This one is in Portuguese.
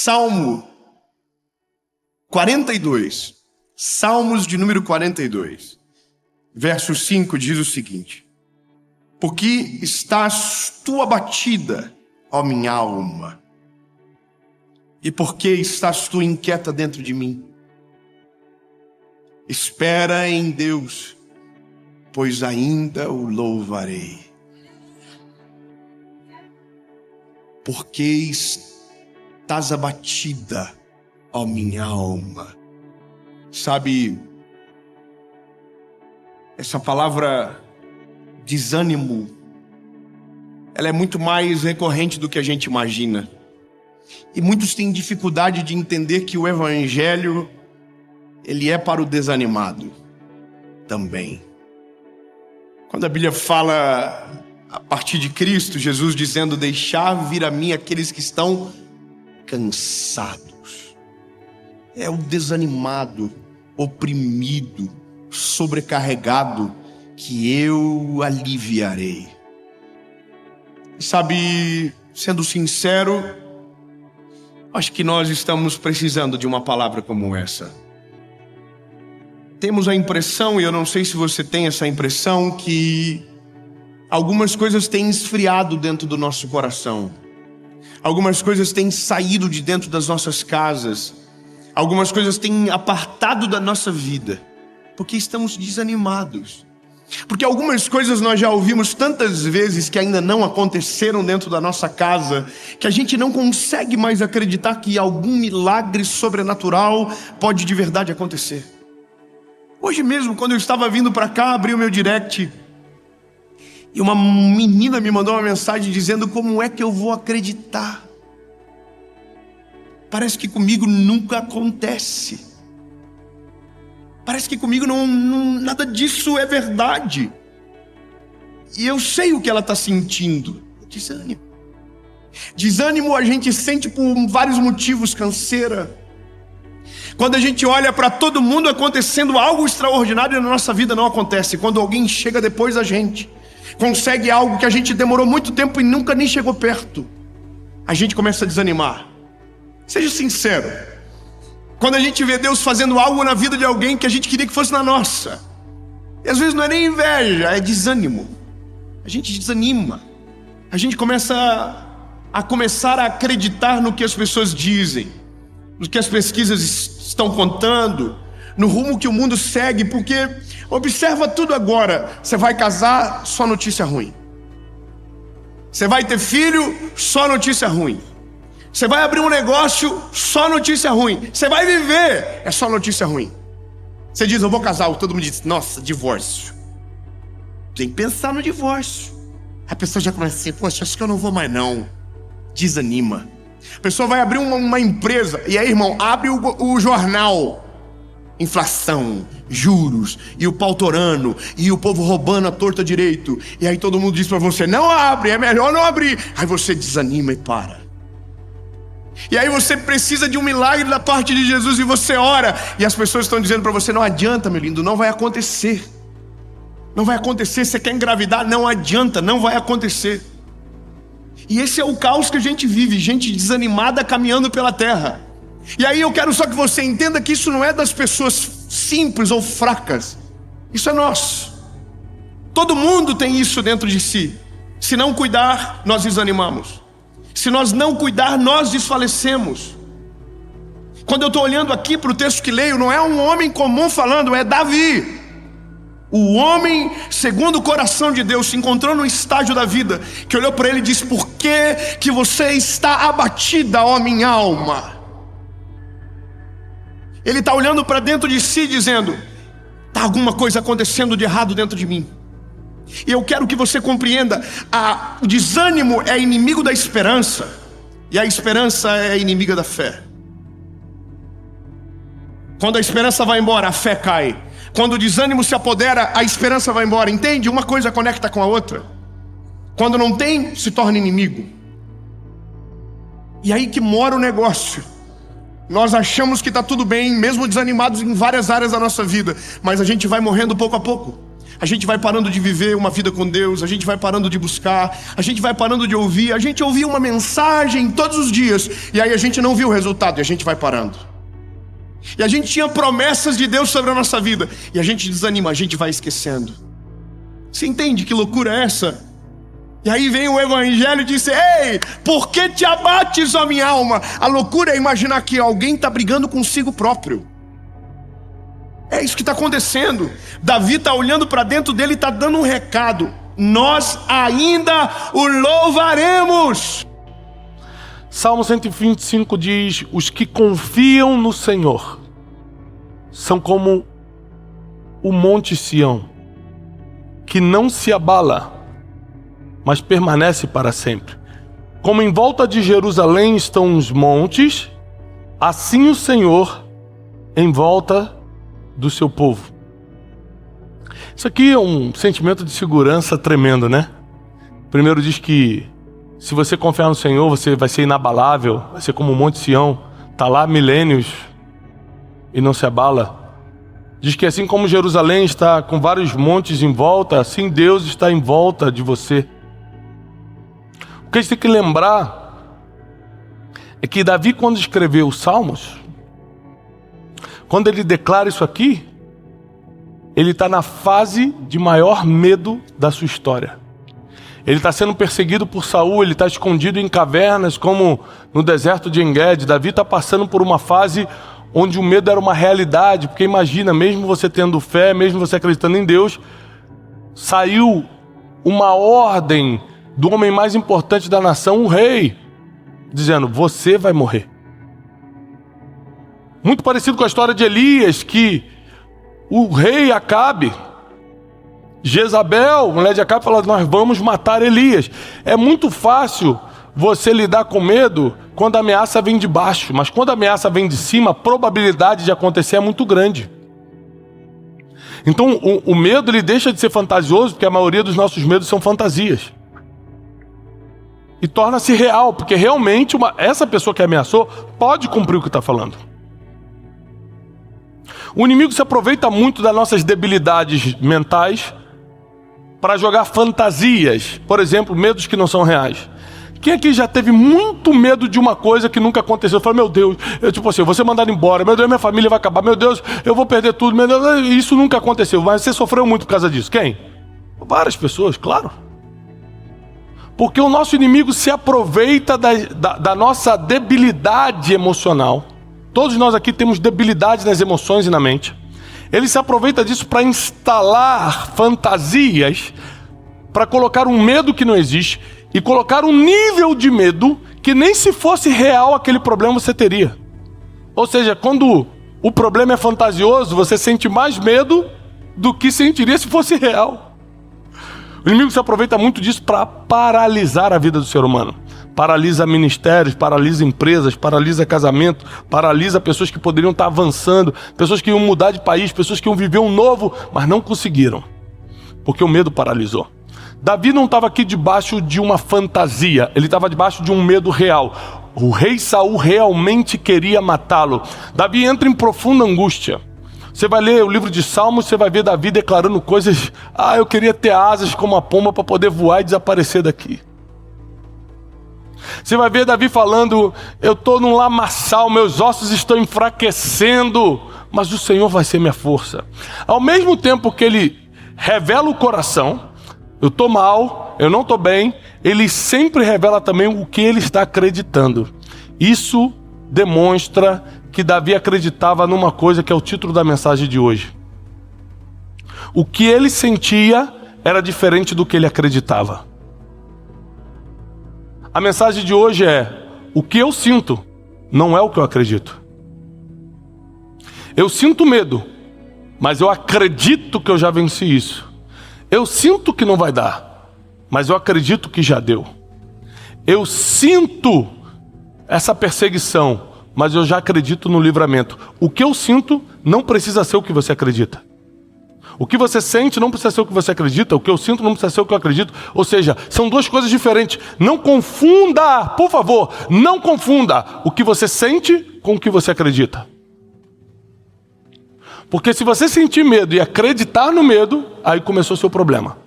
Salmo 42, Salmos de número 42, verso 5 diz o seguinte: por que estás tu abatida, ó minha alma? E por que estás tu inquieta dentro de mim? Espera em Deus, pois ainda o louvarei. Por que estás abatida, ó minha alma? Sabe, essa palavra desânimo, ela é muito mais recorrente do que a gente imagina. E muitos têm dificuldade de entender que o evangelho, ele é para o desanimado também. Quando a Bíblia fala a partir de Cristo, Jesus dizendo: deixar vir a mim aqueles que estão cansados. É o desanimado, oprimido, sobrecarregado, que eu aliviarei. Sabe, sendo sincero, acho que nós estamos precisando de uma palavra como essa. Temos a impressão, e eu não sei se você tem essa impressão, que algumas coisas têm esfriado dentro do nosso coração. Algumas coisas têm saído de dentro das nossas casas. Algumas coisas têm apartado da nossa vida, porque estamos desanimados. Porque algumas coisas nós já ouvimos tantas vezes que ainda não aconteceram dentro da nossa casa, que a gente não consegue mais acreditar que algum milagre sobrenatural pode de verdade acontecer. Hoje mesmo, quando eu estava vindo para cá, abri o meu direct e uma menina me mandou uma mensagem dizendo: como é que eu vou acreditar? Parece que comigo nunca acontece. Parece que comigo nada disso é verdade. E eu sei o que ela está sentindo. Desânimo. Desânimo a gente sente por vários motivos. Canseira. Quando a gente olha para todo mundo acontecendo algo extraordinário na nossa vida, não acontece. Quando alguém chega depois da gente, consegue algo que a gente demorou muito tempo e nunca nem chegou perto, a gente começa a desanimar. Seja sincero. Quando a gente vê Deus fazendo algo na vida de alguém que a gente queria que fosse na nossa, e às vezes não é nem inveja, é desânimo. A gente desanima. A gente começa a acreditar no que as pessoas dizem, no que as pesquisas estão contando, no rumo que o mundo segue, porque observa tudo agora. Você vai casar, só notícia ruim. Você vai ter filho, só notícia ruim. Você vai abrir um negócio, só notícia ruim. Você vai viver, é só notícia ruim. Você diz: eu vou casar, todo mundo diz: nossa, divórcio. Tem que pensar no divórcio. A pessoa já começa assim: poxa, acho que eu não vou mais não. Desanima. A pessoa vai abrir uma empresa, e aí, irmão, abre o jornal. Inflação, juros, e o pau torando, e o povo roubando a torta direito. E aí todo mundo diz pra você: não abre, é melhor não abrir. Aí você desanima e para. E aí você precisa de um milagre da parte de Jesus, e você ora, e as pessoas estão dizendo para você: não adianta, meu lindo, não vai acontecer. Não vai acontecer. Você quer engravidar? Não adianta, não vai acontecer. E esse é o caos que a gente vive, gente desanimada caminhando pela terra. E aí eu quero só que você entenda que isso não é das pessoas simples ou fracas. Isso é nosso. Todo mundo tem isso dentro de si. Se não cuidar, nós desanimamos. Se nós não cuidar, nós desfalecemos. Quando eu estou olhando aqui para o texto que leio, não é um homem comum falando, é Davi. O homem segundo o coração de Deus se encontrou num estágio da vida que olhou para ele e disse: por que você está abatida, ó minha alma? Ele está olhando para dentro de si dizendo: está alguma coisa acontecendo de errado dentro de mim. E eu quero que você compreenda, o desânimo é inimigo da esperança, e a esperança é inimiga da fé. Quando a esperança vai embora, a fé cai. Quando o desânimo se apodera, a esperança vai embora. Entende? Uma coisa conecta com a outra. Quando não tem, se torna inimigo. E aí que mora o negócio. Nós achamos que está tudo bem, mesmo desanimados em várias áreas da nossa vida, mas a gente vai morrendo pouco a pouco. A gente vai parando de viver uma vida com Deus, a gente vai parando de buscar, a gente vai parando de ouvir. A gente ouvia uma mensagem todos os dias, e aí a gente não viu o resultado, e a gente vai parando. E a gente tinha promessas de Deus sobre a nossa vida, e a gente desanima, a gente vai esquecendo. Você entende que loucura é essa? E aí vem o evangelho e diz: ei, por que te abates, ó minha alma? A loucura é imaginar que alguém está brigando consigo próprio. É isso que está acontecendo. Davi está olhando para dentro dele e está dando um recado: nós ainda o louvaremos. Salmo 125 diz: os que confiam no Senhor são como o monte Sião, que não se abala, mas permanece para sempre. Como em volta de Jerusalém estão os montes, assim o Senhor em volta do seu povo. Isso aqui é um sentimento de segurança tremendo, né? Primeiro diz que se você confiar no Senhor, você vai ser inabalável, vai ser como o monte Sião, está lá há milênios e não se abala. Diz que assim como Jerusalém está com vários montes em volta, assim Deus está em volta de você. O que a gente tem que lembrar é que Davi, quando escreveu os Salmos, quando ele declara isso aqui, ele está na fase de maior medo da sua história. Ele está sendo perseguido por Saul, ele está escondido em cavernas, como no deserto de En-Gedi. Davi está passando por uma fase onde o medo era uma realidade, porque imagina, mesmo você tendo fé, mesmo você acreditando em Deus, saiu uma ordem do homem mais importante da nação, um rei, dizendo: você vai morrer. Muito parecido com a história de Elias, que o rei Acabe, Jezabel, mulher de Acabe, fala: nós vamos matar Elias. É muito fácil você lidar com medo quando a ameaça vem de baixo, mas quando a ameaça vem de cima, a probabilidade de acontecer é muito grande. Então o medo, ele deixa de ser fantasioso, porque a maioria dos nossos medos são fantasias, e torna-se real, porque realmente essa pessoa que ameaçou pode cumprir o que está falando. O inimigo se aproveita muito das nossas debilidades mentais para jogar fantasias, por exemplo, medos que não são reais. Quem aqui já teve muito medo de uma coisa que nunca aconteceu? Fala: meu Deus, eu vou ser mandado embora, meu Deus, minha família vai acabar, meu Deus, eu vou perder tudo, meu Deus, isso nunca aconteceu. Mas você sofreu muito por causa disso. Quem? Várias pessoas, claro. Porque o nosso inimigo se aproveita da nossa debilidade emocional. Todos nós aqui temos debilidade nas emoções e na mente. Ele se aproveita disso para instalar fantasias, para colocar um medo que não existe e colocar um nível de medo que nem se fosse real aquele problema você teria. Ou seja, quando o problema é fantasioso, você sente mais medo do que sentiria se fosse real. O inimigo se aproveita muito disso para paralisar a vida do ser humano. Paralisa ministérios, paralisa empresas, paralisa casamento, paralisa pessoas que poderiam estar avançando, pessoas que iam mudar de país, pessoas que iam viver um novo, mas não conseguiram, porque o medo paralisou. Davi não estava aqui debaixo de uma fantasia, ele estava debaixo de um medo real. O rei Saul realmente queria matá-lo. Davi entra em profunda angústia. Você vai ler o livro de Salmos, você vai ver Davi declarando coisas: eu queria ter asas como a pomba para poder voar e desaparecer daqui. Você vai ver Davi falando: eu estou num lamaçal, meus ossos estão enfraquecendo, mas o Senhor vai ser minha força. Ao mesmo tempo que ele revela o coração, eu estou mal, eu não estou bem, ele sempre revela também o que ele está acreditando. Isso demonstra que Davi acreditava numa coisa que é o título da mensagem de hoje. O que ele sentia era diferente do que ele acreditava. A mensagem de hoje é: o que eu sinto não é o que eu acredito. Eu sinto medo, mas eu acredito que eu já venci isso. Eu sinto que não vai dar, mas eu acredito que já deu. Eu sinto essa perseguição, mas eu já acredito no livramento. O que eu sinto não precisa ser o que você acredita. O que você sente não precisa ser o que você acredita. O que eu sinto não precisa ser o que eu acredito. Ou seja, são duas coisas diferentes. Não confunda, por favor, não confunda o que você sente com o que você acredita. Porque se você sentir medo e acreditar no medo, aí começou o seu problema.